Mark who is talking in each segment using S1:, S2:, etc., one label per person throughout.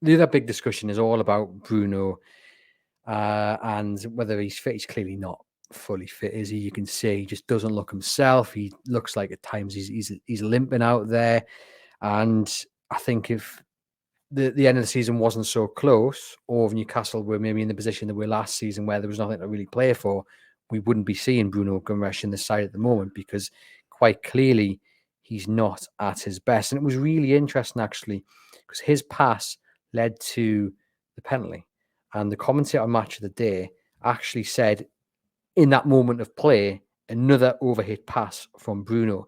S1: the other big discussion is all about Bruno and whether he's fit. He's clearly not fully fit, is he? You can see he just doesn't look himself. He looks like at times he's limping out there. And I think if the end of the season wasn't so close, or if Newcastle were maybe in the position that we were last season where there was nothing to really play for, we wouldn't be seeing Bruno Guimaraes in the side at the moment, because quite clearly he's not at his best. And it was really interesting, actually, because his pass led to the penalty. And the commentator on Match of the Day actually said, in that moment of play, another overhit pass from Bruno.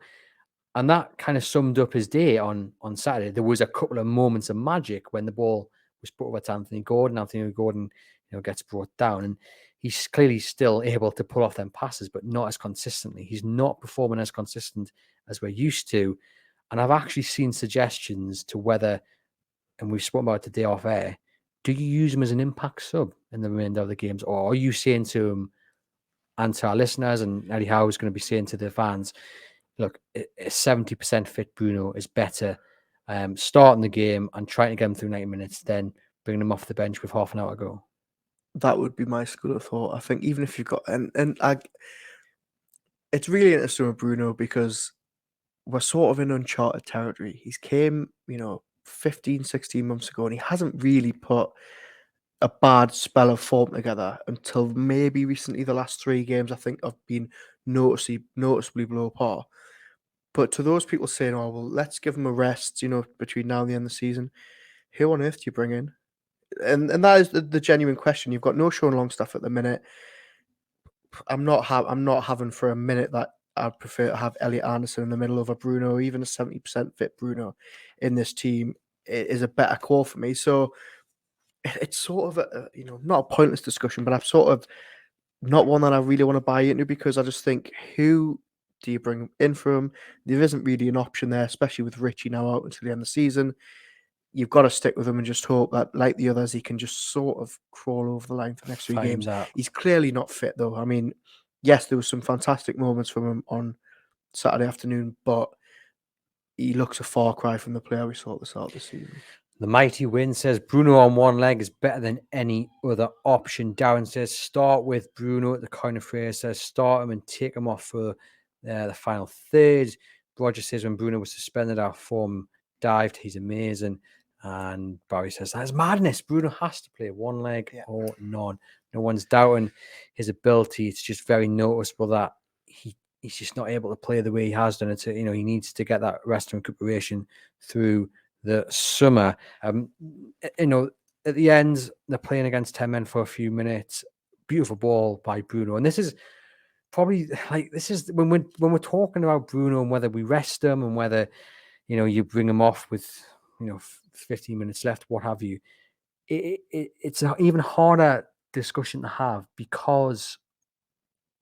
S1: And that kind of summed up his day on Saturday. There was a couple of moments of magic when the ball was put over to Anthony Gordon. Anthony Gordon, gets brought down, and he's clearly still able to pull off them passes, but not as consistently. He's not performing as consistent as we're used to. And I've actually seen suggestions to whether, and we've spoken about it today off air, do you use him as an impact sub in the remainder of the games, or are you saying to him and to our listeners, and Eddie Howe is going to be saying to the fans, look, a 70% fit Bruno is better starting the game and trying to get him through 90 minutes than bringing him off the bench with half an hour to go?
S2: That would be my school of thought. I think even if you've got it's really interesting with Bruno because we're sort of in uncharted territory. He's came, 15, 16 months ago, and he hasn't really put a bad spell of form together until maybe recently. The last 3 games, I think, have been noticeably below par. But to those people saying, "Oh, well, let's give him a rest," between now and the end of the season, who on earth do you bring in? And that is the genuine question. You've got no Sean Longstaff at the minute. I'm not having for a minute that I'd prefer to have Elliot Anderson in the middle of a Bruno, even a 70% fit Bruno in this team is a better call for me. So it's sort of not a pointless discussion, but I'm sort of not one that I really want to buy into, because I just think, who do you bring in for him? There isn't really an option there, especially with Richie now out until the end of the season. You've got to stick with him and just hope that, like the others, he can just sort of crawl over the line for the next 3 games. He's clearly not fit, though. I mean, yes, there was some fantastic moments from him on Saturday afternoon, but he looks a far cry from the player we saw at the start of the season.
S1: The Mighty Win says Bruno on one leg is better than any other option. Darren says start with Bruno. The counter phrase says start him and take him off for the final third. Roger says when Bruno was suspended, our form dived. He's amazing. And Barry says that's madness. Bruno has to play one leg or none. No one's doubting his ability. It's just very noticeable that he's just not able to play the way he has done it. He needs to get that rest and recuperation through the summer. At the end, they're playing against 10 men for a few minutes. Beautiful ball by Bruno. And this is probably when we're talking about Bruno and whether we rest him and whether, you bring him off with, 15 minutes left, what have you. It's an even harder discussion to have, because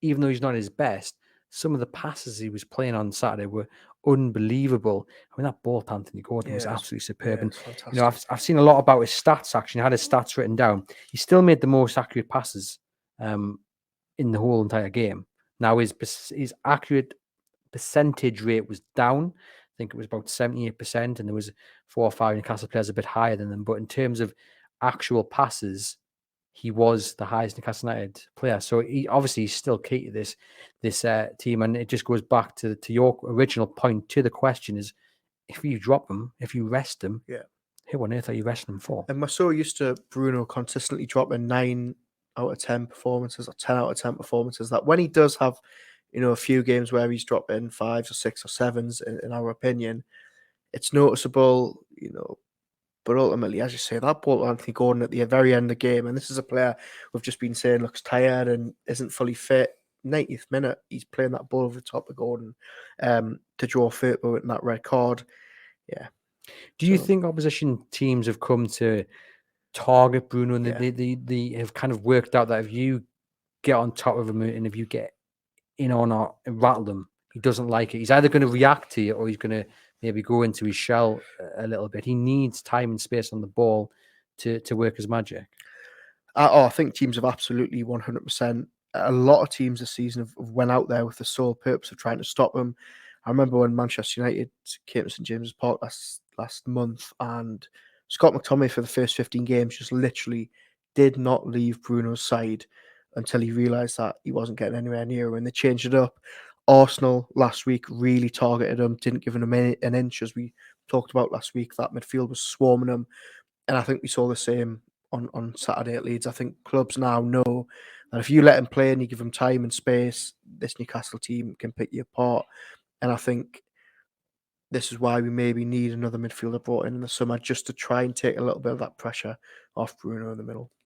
S1: even though he's not his best, some of the passes he was playing on Saturday were unbelievable. I mean, that ball to Anthony Gordon was absolutely superb. And I've seen a lot about his stats. Actually, I had his stats written down. He still made the most accurate passes in the whole entire game. Now his accurate percentage rate was down. I think it was about 78%, and there was 4 or 5 Newcastle players a bit higher than them. But in terms of actual passes, he was the highest Newcastle United player. So he's still key to this team. And it just goes back to your original point to the question is, if you drop him, if you rest him, who on earth are you resting him for?
S2: And we're so used to Bruno consistently dropping 9 out of 10 performances or 10 out of 10 performances that when he does have, a few games where he's dropping 5s or 6 or 7s, in our opinion, it's noticeable, But ultimately, as you say, that ball to Anthony Gordon at the very end of the game, and this is a player we've just been saying looks tired and isn't fully fit. 90th minute, he's playing that ball over the top of Gordon to draw Firpo with that red card. Yeah.
S1: Do you think opposition teams have come to target Bruno and they have kind of worked out that if you get on top of him and if you get in on or rattle him, he doesn't like it. He's either going to react to it or he's going to maybe go into his shell a little bit. He needs time and space on the ball to work his magic.
S2: I think teams have absolutely 100%. A lot of teams this season have went out there with the sole purpose of trying to stop him. I remember when Manchester United came to St James's Park last month and Scott McTominay for the first 15 games just literally did not leave Bruno's side until he realised that he wasn't getting anywhere near him, and they changed it up. Arsenal last week really targeted him, didn't give him an inch, as we talked about last week. That midfield was swarming him, and I think we saw the same on Saturday at Leeds. I think clubs now know that if you let him play and you give him time and space, this Newcastle team can pick you apart. And I think this is why we maybe need another midfielder brought in the summer, just to try and take a little bit of that pressure off Bruno in the middle.